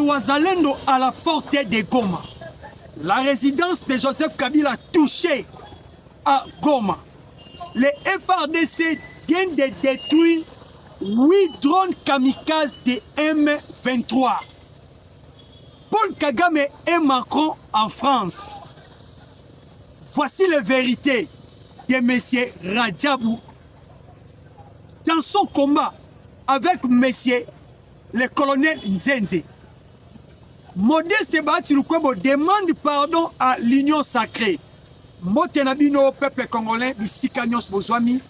Wazalendo à la porte de Goma. La résidence de Joseph Kabila touchée à Goma. Les FARDC viennent de détruire 8 drones kamikazes de M23. Paul Kagame et Macron en France. Voici les vérités de M. Radjabou dans son combat avec M. le colonel Nzenze. Modeste Batilukwebo demande pardon à l'Union sacrée. Motenabino, peuple congolais, bisika nyos bozwami.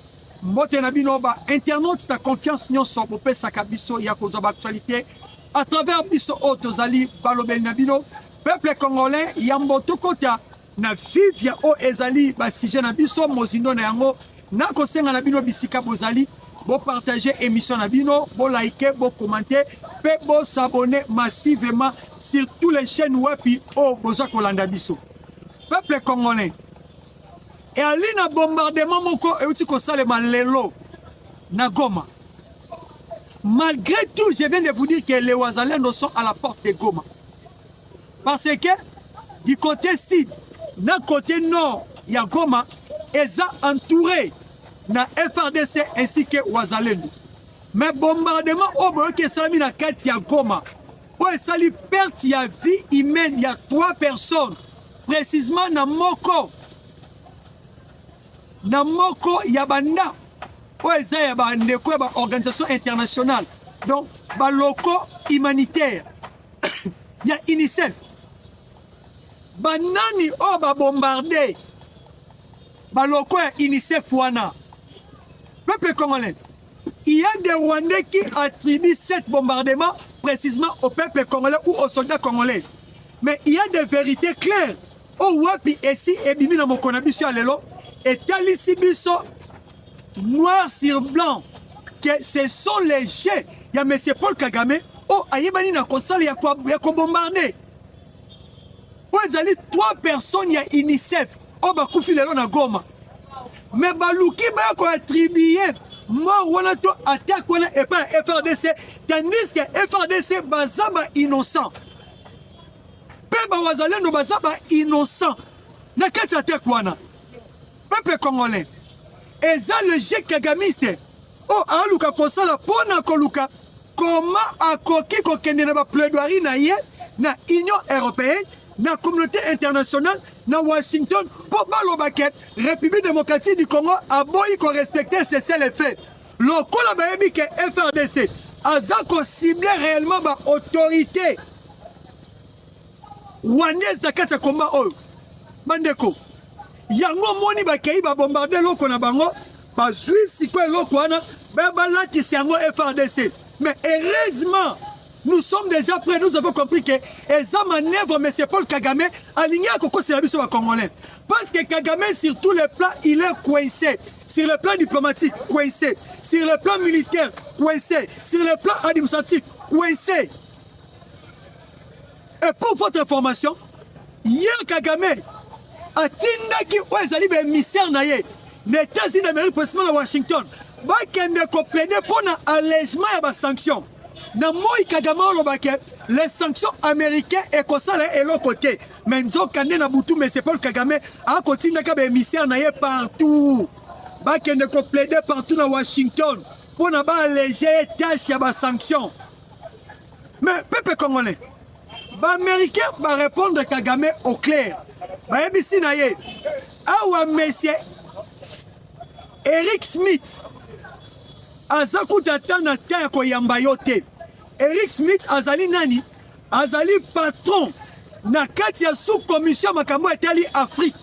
Motenabino, internaute ta confiance nyos sobope sakabiso ya kozoba actualité. À travers biso otozali balobel nabino, peuple congolais, yamboto kota na vivia o ezali basije na biso mozindo na yango. Na kosenga nabino bisika bozali. Bo partager émission nabino, bo liker, bo commenter, pe bo s'abonner massivement sur toutes les chaînes web au boza kolanda biso. Peuple congolais. Et ali na bombardement moko e uti ko salema lelo na Goma. Malgré tout, je viens de vous dire que les Wazalendo sont à la porte de Goma. Parce que du côté sud, na côté nord, il y a Goma, et ça entouré na FARDC ainsi que Wazalendo. Mais bombardement au bout que salami na kati ya Goma. Pour sali perte ya vie humaine, il y a 3 personnes. Précisément na Moko. Na Moko Yabanda. Pour ça ya ba ndeko ba organisation internationale. Donc ba locaux humanitaires. Il y a UNICEF. Banani o ba bombardé. Ba locaux UNICEF wana. Peuple congolais, il y a des Rwandais qui attribuent cet bombardement précisément au peuple congolais ou aux soldats congolais. Mais il y a des vérités claires. Au Wapi ici et Bimi na Mokonabiso alelo et Talisibiso noir sur blanc que ce sont les jets. Il y a M. Paul Kagame au Ayebani na Kosala ya ko bombarder. Pour les 3 personnes il y a UNICEF au Bakufi lelo na Goma. Mais baluki ba ko attribuer moi wana to attaque wana et pas FARDC tandis que FARDC bazaba innocent. Pe ba Wazalendo bazaba innocent. Na kati attaque wana. Peuple congolais. Et ça le jeu kagamiste. Oh aluka kosala pona koluka comment akoki ko kende na ba plaidoirie na ye na Union européenne na communauté internationale na Washington pour balobaket République démocratique du Congo a boyi ko respecter c'est les faits. Le colabayebi que FRDC a ko ciblé réellement ba autorité rwandaise na kati combat oyo. Bandeko yango moni ba kei ba bombarder loko na bango ba Suisse ko loko wana ba balati yango FRDC. Mais heureusement nous sommes déjà prêts, nous avons compris que ça manœuvre M. Paul Kagame aligné à Koko Serabiso Congolais. Parce que Kagame, sur tous les plans, il est coincé. Sur le plan diplomatique, coincé. Sur le plan militaire, coincé. Sur le plan administratif, coincé. Et pour votre information, hier Kagame a tindaki ou ezali be émissaire na ye. Les États-Unis d'Amérique, précisément à Washington, ba kende ko plaider pour un allègement et des sanctions. Na moi Kagame les sanctions américaines et comme ça et l'autre côté mais nzo kande na butu mais c'est Paul Kagame a continué ka émissaire na ye partout ba kende ko plaider partout na Washington pour na ba alléger tâche ya ba sanctions. Mais peuple congolais ba américain va répondre Kagame au clair ba yebisi na ye awa monsieur Eric Smith azakuta tana ta ko yamba yote. Eric Smith azali nani? Azali patron na kati ya sous-commission makambo etali Afrique.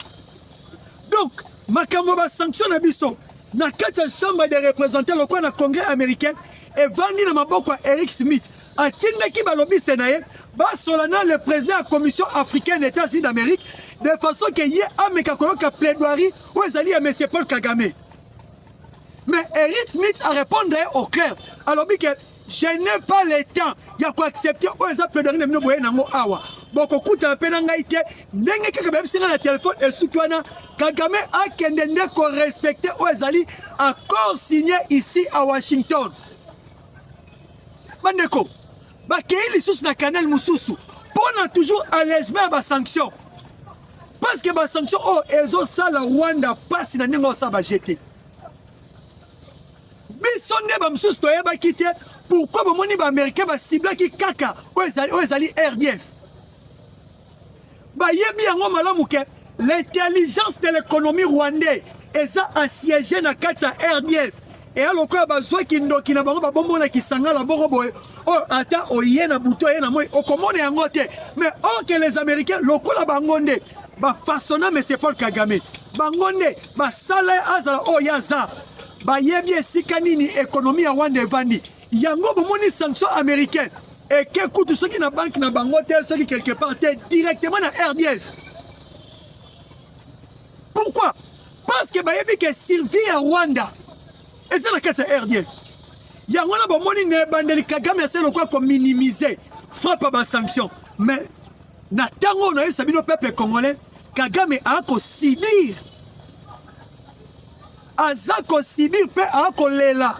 Donc, makambo ba sanction na biso na kati ya chambre des représentants lokwa na congrès américain et vandi na maboko Eric Smith. Atindaki ba lobbyiste na ye ba solana le président de la commission africaine des États-Unis d'Amérique de façon que yé ameka koyoka plaidoirie ou ezali ya M. Paul Kagame. Mais Eric Smith a répondu au clair. Alors, je n'ai pas le temps. Il y a quoi accepter. On a plaidoirie de Mnoboye Nango Awa. Bon, quand on a pénangité, n'engagez que même si on a le téléphone et soutien, Kagame a qu'un qu'on respecte aux alliés accord signé ici à Washington. Bandeko, bakei lisusu na canal mususu pona toujours allègement ba sanction parce que ba sanction oh ezo sala Rwanda pasi na ningo sa ba jeter biso nde ba mususu toyeba kite pourquoi ba moni ba américain ba cibla ki kaka o ezali RDF ba yebi yango malamu ke l'intelligence de l'économie rwandaise eza assiégé na kati ya RDF et alors quoi bazwa kindoki na bango ba bombo na kisanga la boko boy oh ata oye na buto ye na moi okomone yango te mais or que les américains lokola bango nde ba façonna mais c'est Paul Kagame bango nde ba sala azala oh yaza ba yebi esika nini économie ya Rwanda evandi yango bomoni sanction américaine et que coûte ceux qui na banque na bango te ceux qui quelque part directement na RDF. Pourquoi? Parce que ba yebi que Sylvie à Rwanda et c'est la carte RDF. Yango na bomoni ne bandeli Kagame c'est le quoi comme minimiser frappe ba sanction mais na tango na sabino peuple congolais Kagame a ko subir azako subir pe a ko lela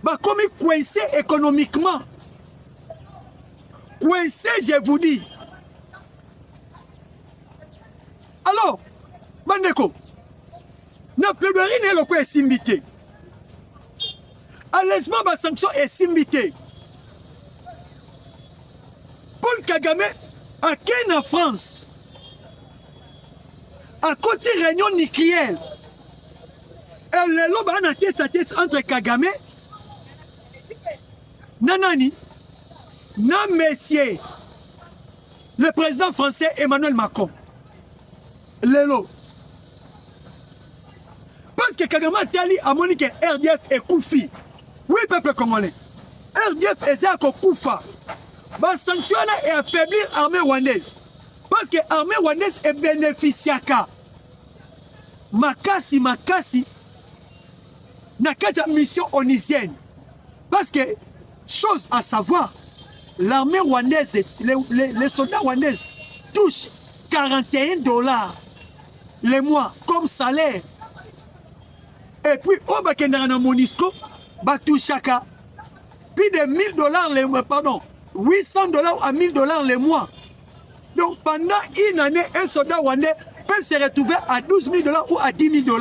ba comme coincé économiquement coincé je vous dis alors bandeko na plaidoirie ne le quoi simbité allègement ba sanction est simbité Paul Kagame a quitté en France à côté réunion nucléaire et le loba na tête à tête entre Kagame nanani na monsieur le président français Emmanuel Macron lelo parce que Kagame a dit à Monique RDF est koufi oui peuple congolais RDF est à koufa ba sanctionner et affaiblir l'armée rwandaise parce que l'armée rwandaise est bénéficiaire makasi na kati mission onusienne parce que chose à savoir l'armée rwandaise les soldats rwandais touchent $41 le mois comme salaire et puis au bakendara na Monisco ba touchaka plus de $1000 le mois pardon $800 à $1000 le mois. Donc pendant une année, un soldat rwandais peut se retrouver à $12 000 ou à $10 000.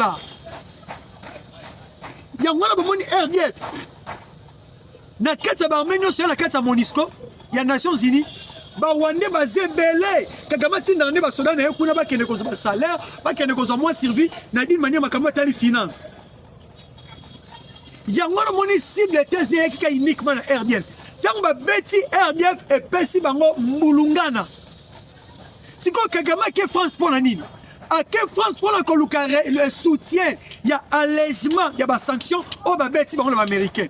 Il y a un RDF. Na kata ba Arménie sur la kata Monisco, il y a Nations Unies. Ba Rwandais ba zebele Kagame tinda ne ba soldat na kuna ba kene ko salaire, ba kene ko moins servi na d'une manière makambo tali finance. Il y a un cible test uniquement na RDF. Tant ba beti RDF et pesi bango mbulungana. Siko Kagame ke France pour la nini. A ke France pour la koluka le soutien, il y a allègement, il y a ba sanction au ba beti bango américain.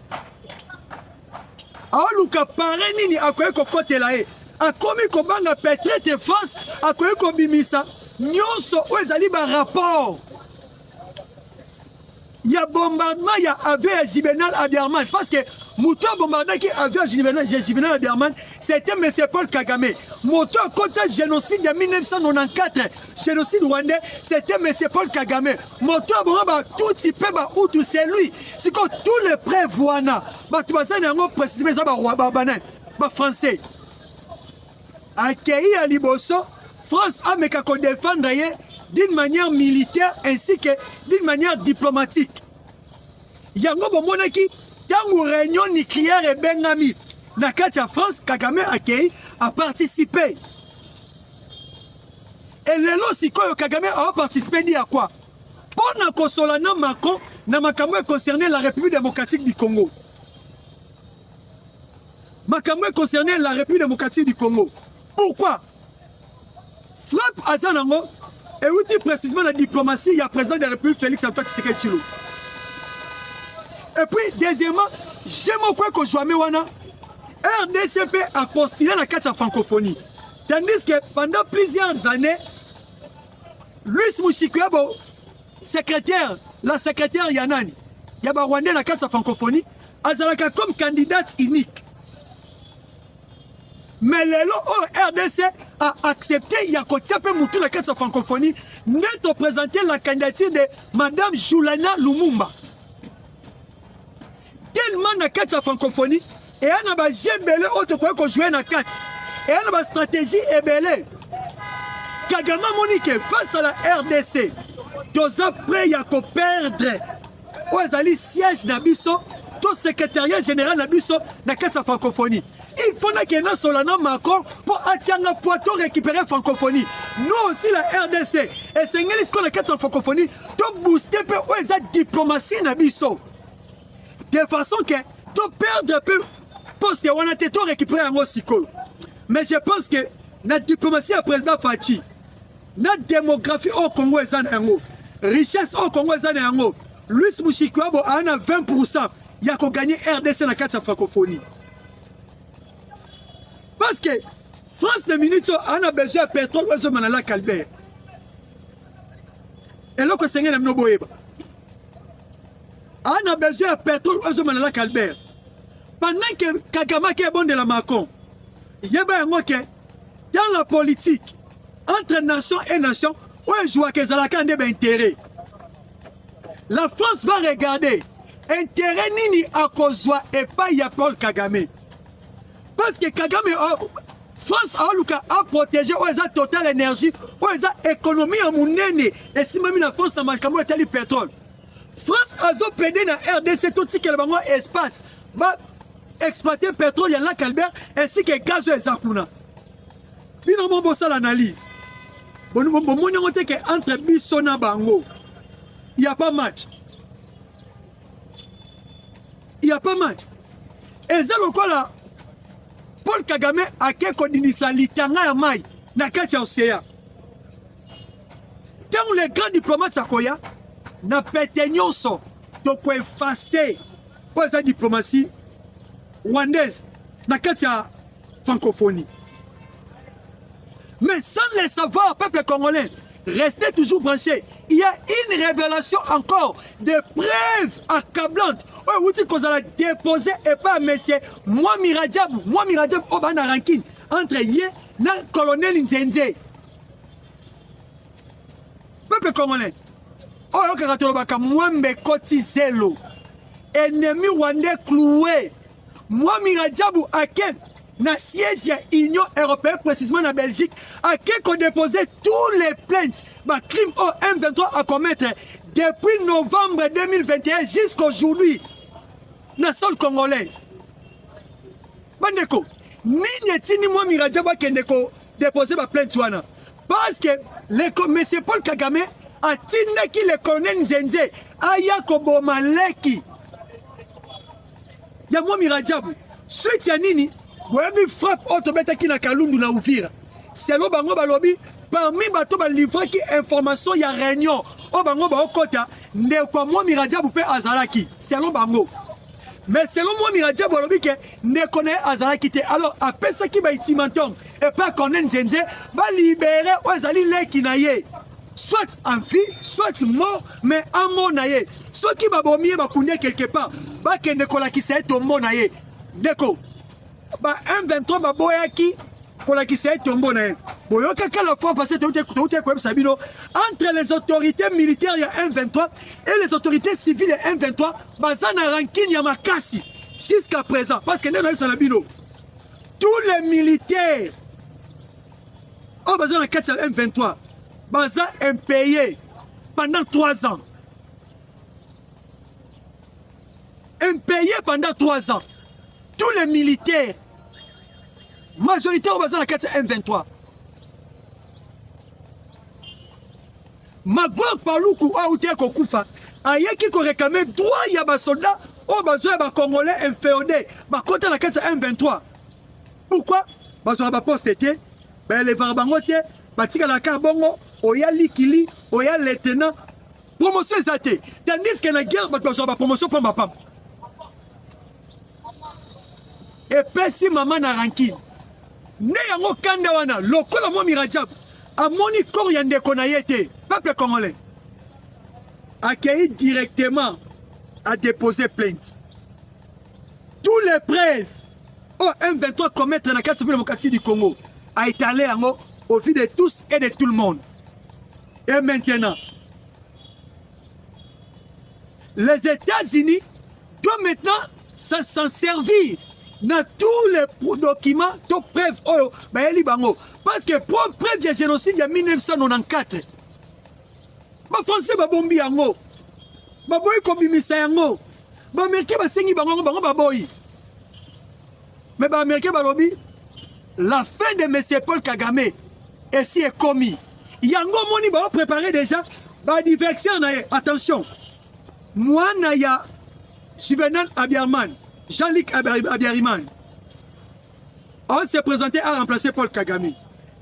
A luka pare nini akoye ko kotela e. A komi ko banga peut-être France akoye ko bimisa nyonso o ezali ba rapport. Il y a bombardement, il y a avion à Juvenal Abiyaman. Parce que moto bombardement qui avion à Juvenal Abiyaman, c'était M. Paul Kagame. Moto contre génocide de 1994, génocide rwandais, c'était M. Paul Kagame. Moto bombardement, tout petit peu, où c'est lui. C'est que tous les prévois, tu vas préciser ça, français. Accueilli à Liboso, France a mis qu'à défendre d'une manière militaire ainsi que d'une manière diplomatique. Yango bomonaki tango réunion nucléaire et bengami na kati ya France Kagame a participé. Et lelo sikoyo Kagame a participé dit à quoi? Pour na kosolana Macron na makambo concerné la République démocratique du Congo. Makambo concerné la République démocratique du Congo. Pourquoi? Frappe Azanango et où dit précisément la diplomatie, il y a président de la République Félix Antoine Tshisekedi Tshilombo. Et puis, deuxièmement, j'aime quoi que je wana RDCP a postulé la carte de francophonie. Tandis que pendant plusieurs années, Louis Mouchikwebo, la secrétaire Yanani, Yaba Rwandais la carte de francophonie, Azalaka comme candidate unique. Mais le RDC a accepté, il y a un moutou la carte de francophonie, net présenté la candidature de Madame Joulana Lumumba. Tellement la carte de francophonie, et on a ba jebele autre quoi jouer na 4 et on a ba stratégie ebele Kagame Monique face à la RDC doza prêt ya ko perdre ozali siège na biso to secrétariat général na biso na 4 francophonie. Il faut que nous soyons Macron pour attirer pour récupérer la francophonie. Nous aussi, la RDC, et c'est ce qu'on a 400 francophonie, pour booster la diplomatie na biso. De façon que tu perds un peu poste on a tout récupéré en Osiko. Mais je pense que la diplomatie à président Fachi, la démographie au Congo est en haut, richesse au Congo est en haut. Louis Mouchikwabo a 20%. Il y a qu'à gagner RDC dans 400 francophonie. Parce que France de minutes a besoin de pétrole au Manala Calbert. Et là que Seigneur n'a pas a besoin de pétrole au Manala Calbert. Pendant que Kagame est bon de la Macron, il y a dans la politique entre nation et nation, on joue que Zalaka n'a pas intérêt. La France va regarder intérêt nini à cause et pas y a Paul Kagame. Parce que Kagame, France a protégé la Total Énergie, la économie à mon nene, et si même la France n'a pas le pétrole. France a plaidé dans la RDC tout ce qui est espace, va exploiter le pétrole, il y a Calbert, ainsi que le gaz et Zakuna. Puis nous avons ça l'analyse. Bon, nous avons entre Bissona Bango, il n'y a pas match. Il n'y a pas match. Et ça, le là. Paul Kagame a quelque chose litanga ya mai na kati ya océan. Tant les grands diplomates sakoya na pete nyonso to ko effacer pour sa diplomatie rwandaise na kati ya francophonie. Mais sans le savoir, peuple congolais, restez toujours branchés. Il y a une révélation encore de preuves accablantes. Oui, vous allez déposer et pas monsieur, moi Miradjab, au ban ranking entre yé et le colonel Nzenze. Peuple congolais, moi me cotiselo, ennemi rwandais cloué, moi Miradjab à quel na siège ya Union Européenne, précisément en Belgique, à qui qu'on déposé tous les plaintes, ma crime au M23 à commettre depuis novembre 2021 jusqu'à aujourd'hui, na sol congolaise. Bandeko, ni netini moi Miradjaba qui déposé ma plainte wana. Parce que M. Paul Kagame a tindi qui le colonel Nzenze aya koboma leki. Ya moi Miradjaba, suite ya nini? Boyabi frappe autobeta qui na Kalundu na Uvira. C'est le bango balobi parmi bato ba livrer qui information ya réunion. O bango ba okota ne kwa moi Miradjaba pe azalaki. C'est le bango. Mais selon moi Miradjaba balobi que ne connaît azalaki te. Alors après ça qui ba itimanton et pas connaît Nzenze ba libérer o azali leki na ye. Soit en vie, soit mort, mais en mort na ye. Soit qui ba bomie ba kunya quelque part, ba ke ne kola ki se tombo na ye. Deko. Ba M23 ba boyaki pour la qui s'est tombé na boyoka kala fois passé entre les autorités militaires il y a M23 et les autorités civiles il y a M23 bazana ranking ya makasi jusqu'à présent parce que nous sommes bino tous les militaires au bazana 4 M23 baza impayés pendant 3 ans impayés pendant 3 ans. Tous les militaires, majoritairement dans la 4 M23. Magouak Paloukou a outé Kokoufa, a yaki ko réclamer droit ya ba soldat au besoin ba congolais inféodés, ba côté la 4 M23. Pourquoi? Parce que ba poste été, ben les varbangote, ba tika la carbongo, oya likili, oya lieutenant, promotion zate. Tandis que la guerre ba promotion pour ma femme. Et pesi maman na ranki ne yango kanda wana lokola mo Miradjaba amoni corps ya ndeko na yete peuple congolais accueilli directement à déposer plainte. Tous les preuves au M23 commettre na 4 démocratie du Congo a étalé yango au vu de tous et de tout le monde. Et maintenant les États-Unis doivent maintenant s'en servir na tous les documents to preuve oyo bayeli bango parce que pour preuve ya génocide ya 1994 ba français babombi yango baboyi kobimisa yango ba américain basengi bango baboyi mais ba américain balobi la fin de M. Paul Kagame ici est commis yango moni ba préparer déjà ba diversion na attention moi na ya Juvenal Abiyarimana Jean-Luc Abiyarimana on s'est présenté à remplacer Paul Kagame.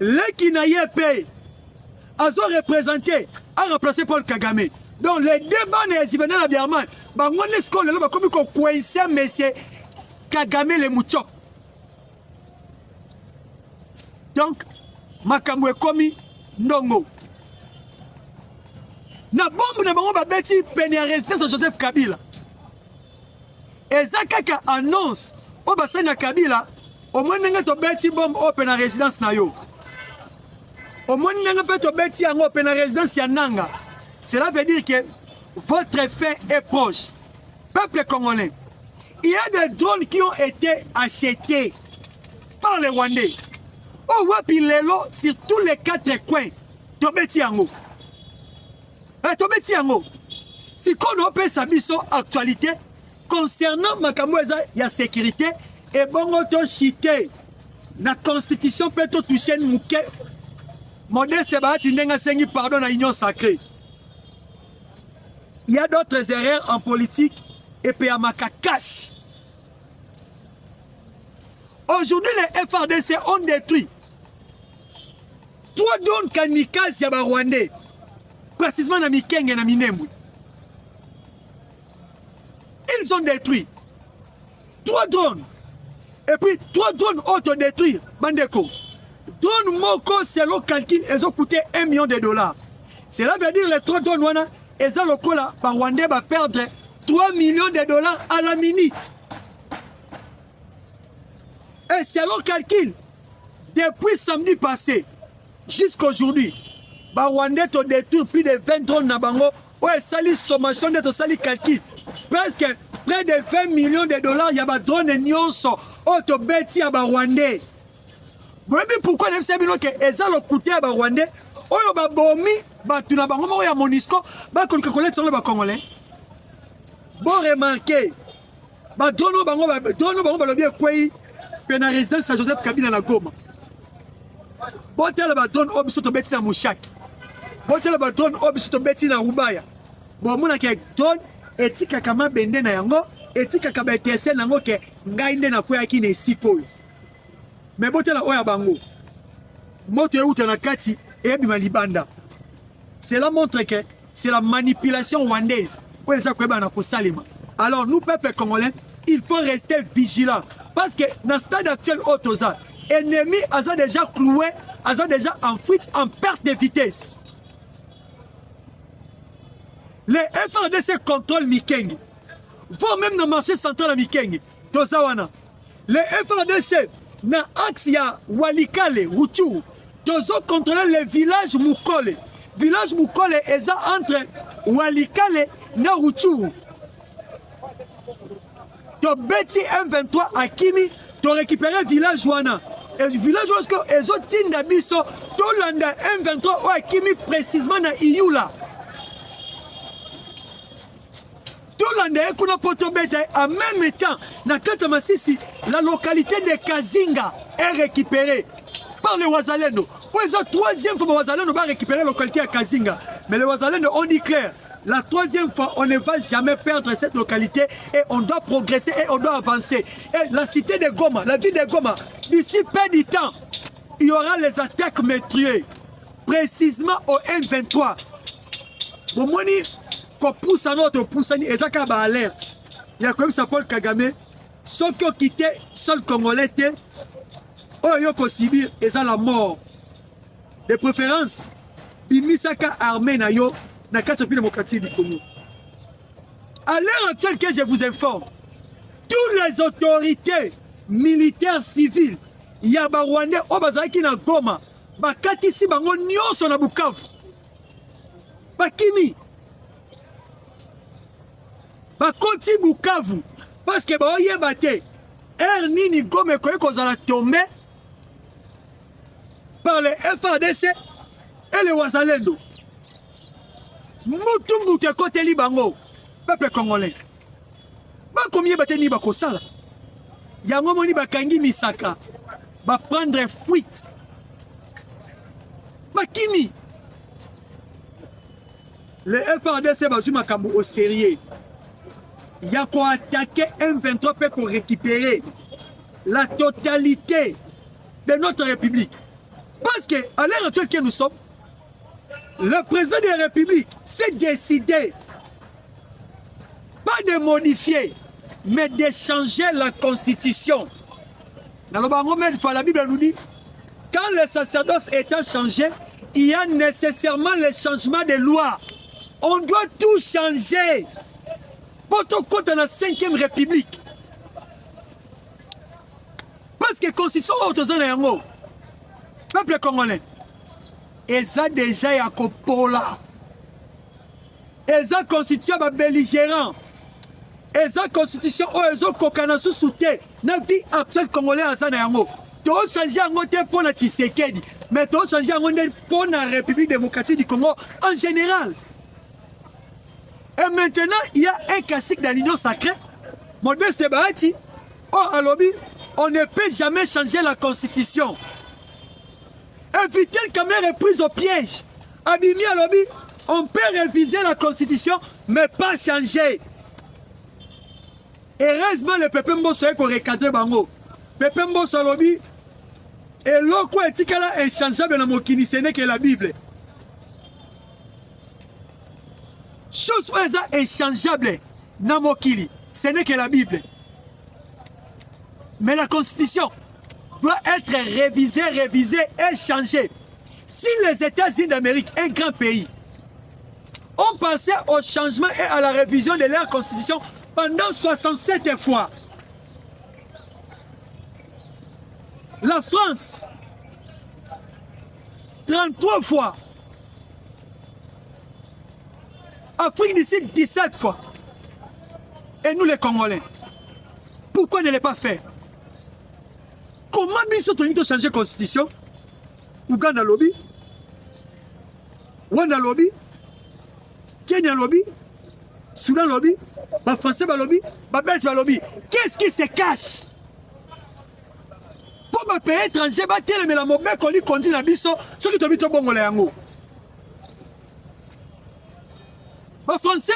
L'qui n'a pas a représenté à remplacer Paul Kagame. Donc les débats de Juvenal Abiyarimana, on est scolaire, comme qu'on coince monsieur Kagame le Mouchok. Donc makamwe komi ndongo. Na bombe na bango ba beti pene résidence Joseph Kabila. Eza kaka annonce o basana Kabila au moins nga to beti bombe open na résidence na yo. Au moins nga pe to beti en open na résidence ya nanga. Cela veut dire que votre fin est proche. Peuple congolais, il y a des drones qui ont été achetés par les Rwandais. Au wapi lelo sur tous les 4 coins. To beti yango. To beti yango. Si qu'on peut sabiso actualité concernant makamweza ya sécurité et bon auto chité la constitution peut tout toucher mouké modeste bahati ndenga sengi pardon na union sacrée. Il y a d'autres erreurs en politique et puis à cache. Aujourd'hui les FRDC ont détruit 3 drones kamikazes ya ba Rwandais précisément na Mikenge et na Minembwe. Ils ont détruit 3 drones. Et puis 3 drones autodétruits. Bandeko. Drone Moko, selon calcul, ils ont coûté $1 million. Cela veut dire les 3 drones, ils ont le coup là, par Rwandais va perdre $3 millions à la minute. Et selon calcul, depuis samedi passé jusqu'à aujourd'hui, Rwandais ont détruit plus de 20 drones na bango. Ouais, sali sommation d'être sali calcul. Presque près de $20 millions, il y a des drones et nyonso autobeti à Rwandais. Vous savez pourquoi les gens que ils ont le coûté à Rwandais? Oyo ba bomi ba tuna bango mo ya Monisco ba ko collecte sur le Congolais. Bon remarquer ba drone bango ba lobi kwei pena résidence à Joseph Kabila na Goma. Bon tel ba drone obiso to beti na Mushaki. Bon tel ba drone obiso to beti na Rubaya. Bon mona ke drone etika kama bende na yango etika ka ba tese nango ke ngai nde na kwa ki ne sikoyo. Mais botela oya bango moto euta na kati et bima libanda. Cela montre que c'est la manipulation rwandaise. Alors nous peuple congolais, il faut rester vigilant parce que dans le stade actuel Otoza, ennemi a déjà cloué, a déjà en fuite, en perte de vitesse. Les FRDC contrôlent Mikenge. Vont même dans le marché central à Mikenge. Tozawana. Les FRDC na axe ya Walikale, Ruchuru. Tozo contrôler le village Mukole. Village Mukole est entre Walikale na Ruchuru. To beti M23 à Kimi, to récupérer village Wana. Et le village Wana, ils ont tinda biso, to landa M23 à Kimi précisément na Iyula. En même temps, dans Katamasisi, la localité de Kazinga est récupérée par les Wazalendo. Pour les 3e fois, les Wazalendo va récupérer la localité à Kazinga. Mais les Wazalendo ont dit clair, la 3e fois, on ne va jamais perdre cette localité et on doit progresser et on doit avancer. Et la cité de Goma, la ville de Goma, d'ici peu de temps, il y aura les attaques meurtrières, précisément au M23. Bon, moi, pousse à notre poussani et ça ba alerte. Il y a comme ça Paul Kagame ceux qui ont quitté seul Congolais oh yoko sibir et ça la mort. De préférence bimisaka armée na yo na kati démocratie du Congo. À l'heure actuelle que je vous informe, toutes les autorités militaires civiles ya ba Rwandais o bazaki na Goma bakatisi bango nyonso na Bukavu. Bakimi Bakoti Bukavu parce que baoye bate Nini Goma kozala tombé par les FARDC et les Wazalendo. Mutumbu côté Libango, peuple congolais. Ba combien bateni ba kosala. Yango moni bakangi misaka. Ba prendre fuite. Ba kimi. Les FARDC bazu makambo au sérieux. Ya ko attaquer M23 pour récupérer la totalité de notre République. Parce que à l'heure actuelle que nous sommes, le président de la République s'est décidé pas de modifier, mais de changer la constitution. Dans le baromètre, la Bible nous dit, quand le sacerdoce étant changé, il y a nécessairement le changement de loi. On doit tout changer. Pour tout compte dans la 5e République. Parce que la constitution est peuple congolais. Ils ont déjà ya kopola. Ils ont constitution belligérant. Ils ont constitution où ils ont kokana sous-souté. La vie actuelle congolaise à Zanayango. Tu as changé en côté pour la Tshisekedi. Mais tu as changé en côté pour la République démocratique du Congo en général. Et maintenant, il y a un classique dans l'Union sacrée. Modeste Bahati. Oh, à lobby, on ne peut jamais changer la constitution. Éviter le caméra est prise au piège. Abimi à lobby, on peut réviser la constitution, mais pas changer. Heureusement, le peuple Mbosso est recadré bango. Peuple Mbosso à lobby, et l'eau est inchangeable dans mon kini, ce n'est que la Bible. Chose inchangeable dans mon kini, ce n'est que la Bible. Mais la constitution doit être révisée et changée. Si les États-Unis d'Amérique, un grand pays, ont pensé au changement et à la révision de leur constitution pendant 67 fois, la France, 33 fois, Afrique du Sud, 17 fois, et nous les Congolais, pourquoi ne les pas faire? Comment Bissot a changé la constitution? Ouganda lobby, Rwanda lobby, Kenya lobby, Soudan lobby, les Français lobby, les Belges lobby. Qu'est-ce qui se cache? Pour les pays étrangers, mais la mobile qu'on lui conduit dans Bissot, ceux qui ont bon les yango. Les Français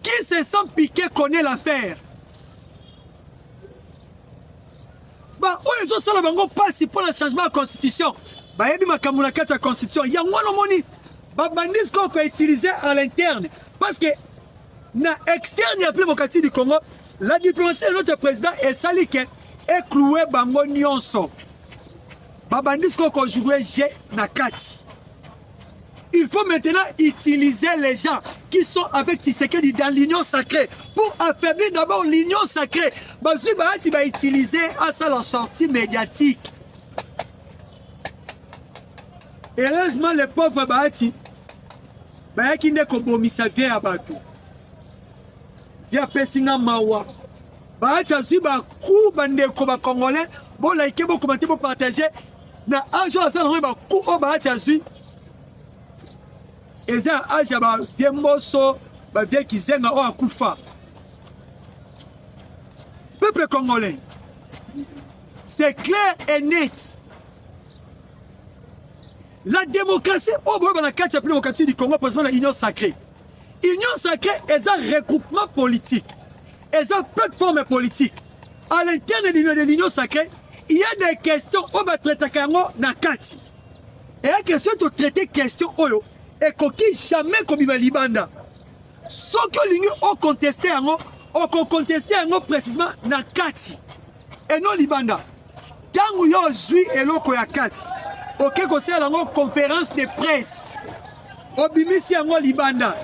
qui se sent piqué connaît l'affaire. Ils ont ça passe pour le changement de la constitution. Il y a la constitution. Il y a un utilisé à l'interne. Parce que dans l'externe, il y a plus de du Congo. La diplomatie de notre président est sali que est cloué bango nyonso. Babandisco ko jouer G na kati. Il faut maintenant utiliser les gens qui sont avec Tshisekedi dans l'union sacrée pour affaiblir d'abord l'union sacrée. Bazu Bahati va utiliser à ça la sortie médiatique. Heureusement, les pauvres Bahati, Bahati n'est qu'au bomissa vient à Batou. Via Pessinga Mawa. Bahati a su coup bande comme Congolais. Bon, là, il faut commenter pour partager. Na un jour, ça n'a coup au Bahati a su. Et ça, âge à bien mosso, bien qui s'aiment à Koufa. Peuple congolais, c'est clair et net. La démocratie, au bout de la carte démocratique du Congo, parce que l'union sacrée. Union sacrée est un regroupement politique, est une plateforme politique. À l'intérieur de l'union sacrée, il y a des questions où on va traiter na kati. Et la question de traiter questions oyo. Et qui jamais comme il libanda. Ce que l'union a contesté, on contesté précisément na kati. Et non libanda. Tant où yo joué et l'oko ya kati. Ok, qu'on sait la conférence de presse. Au bimisi yango libanda.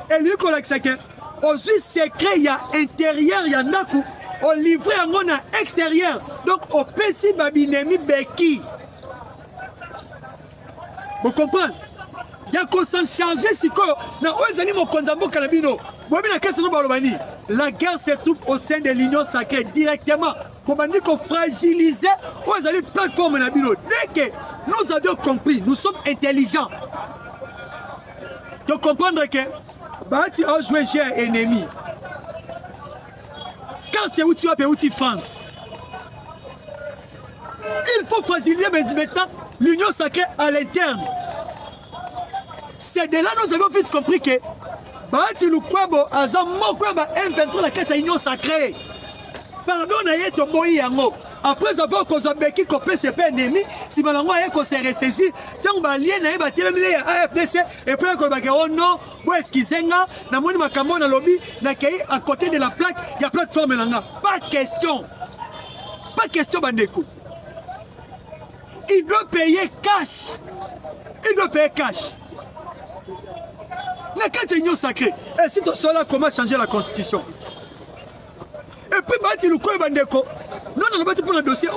Et lui qu'on a que au joué secret il y a intérieur il y a naku. Au livré yango na extérieur. Donc au PC babinemi beki. Vous comprenez? ya ko s'en changer sikoyo na ozali mokonzambo kanabino bobi na kesi no balobani la guerre se trouve au sein de l'union sacrée directement pour qu'on fragiliser ozali plateforme nabino dès que nous avions compris nous sommes intelligents de comprendre que Bahati a joué jeu ennemi quand c'est outil va outil France il faut fragiliser maintenant l'union sacrée à l'interne. C'est de là nous avons vite compris que Bahati Lukwebo aza moko ba M23 la kati union sacrée. Pardon na yeto boyi yango. Après avoir causé beki ko PCP ennemi, si malango aye ko se ressaisir, tant ba lien na ba telemile ya AFDC et puis ko ba ke oh non, bo excusenga na moni makambo na lobby na kei à côté de la plaque, il y a plateforme langa. Pas question. Pas question bandeko. Il doit payer cash. Il doit payer cash. La carte union sacrée. Et si tu sois là, comment changer la constitution? Et puis, Bahati Lukwebo bandeko. Non, on a pas pour le dossier.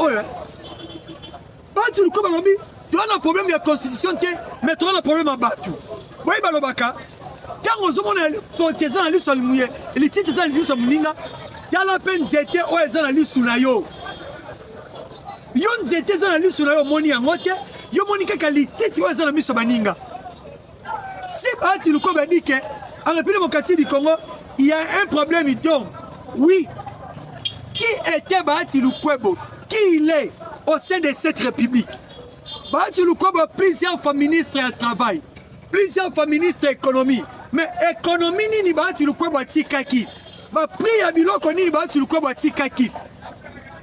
Bahati Lukwebo bandeko. Tu as un problème de la constitution, mais tu as un problème à Batu. Vous voyez, Balobaka. Quand on a les gens à l'île sur le mouillé, les titres à l'île sur le mouillé, il y a la peine d'été où ils ont l'île sur l'ayo. Yon zete za na lisu na yo moni yango te yo moni kaka lititi wa za na miso baninga si Bahati Lukwebo dit que en République démocratique du Congo il y a un problème donc oui qui était Bahati Lukwebo qui il est au sein de cette république Bahati Lukwebo plusieurs fois ministre du travail plusieurs fois ministre de l'économie mais économie nini Bahati Lukwebo atikaki ba prix ya biloko nini Bahati Lukwebo atikaki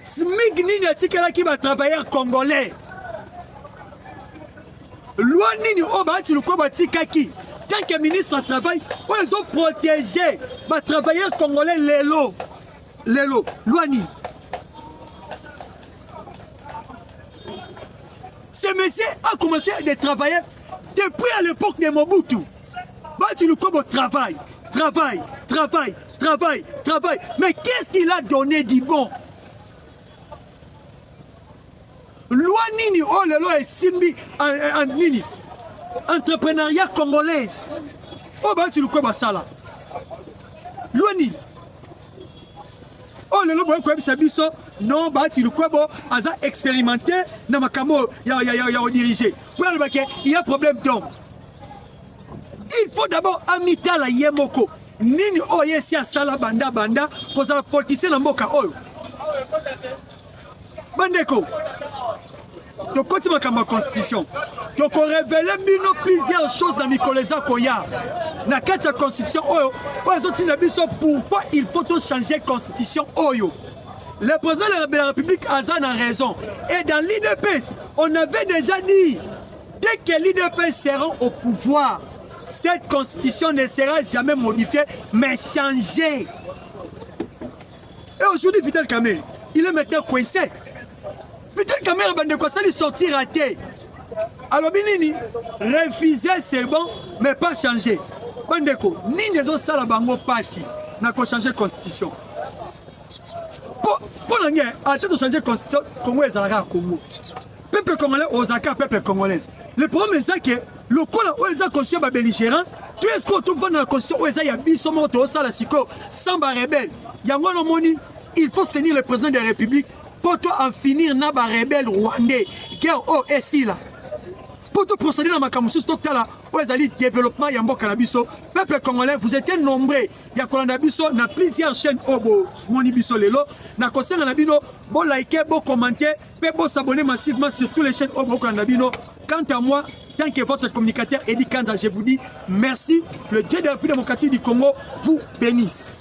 SMIC nini atikelaki ba travailleurs congolais. Loi nini o Bahati Lukwebo atikaki. Tant que ministre du travail, ils ont protégé ba travailleurs congolais lelo. Loi nini. Ce monsieur a commencé à travailler depuis à l'époque de Mobutu. Bahati Lukwebo travaille. Mais qu'est-ce qu'il a donné du bon? Loi nini oh le loi est simbi en nini entrepreneuriat congolaise oh Bahati Lukwebo sala loi nini oh le loi boy ko biso non Bahati Lukwebo aza expérimenté na makambo ya diriger pour le baké il y a problème donc il faut d'abord amita la yemoko nini oh yesi sala banda pour ça politicien na mboka oyo bandeko donc quand tu vas comme la constitution donc on révèle plusieurs choses dans Nicolas Koya na carte la constitution oyo pourquoi il faut changer la constitution oyo le président de la République Azan a raison et dans l'IDPS on avait déjà dit dès que l'IDPS sera au pouvoir cette constitution ne sera jamais modifiée mais changée et aujourd'hui Vital Kamerhe il est maintenant coincé. Vital Kamerhe bandeko sali sortir raté. Alors binini refuser c'est bon mais pas changer. Bandeko nini ezo sala bango pasi na ko changer constitution. Pour l'année à tête de changer constitution Congo ezalaka Congo. Peuple congolais ozaka peuple congolais. Le problème c'est que le col où ils ont constitué ba belligérant, tu est-ce qu'on trouve dans la constitution où ils ont biso moto sala siko sans ba rebelle. Yango no moni il faut tenir le président de la République pour en finir na ba rebelle rwandais guerre au esi là pour tout procéder dans ma camus là où ezali développement ya mboka na biso peuple congolais vous êtes nombreux ya kolanda biso na plusieurs chaînes obo moni biso lelo na kosenga na bino bo liker bo commenter pe bo s'abonner massivement sur toutes les chaînes obo kolanda bino. Quant à moi tant que votre communicateur Eddie Kanza je vous dis merci. Le Dieu de la République démocratique du Congo vous bénisse.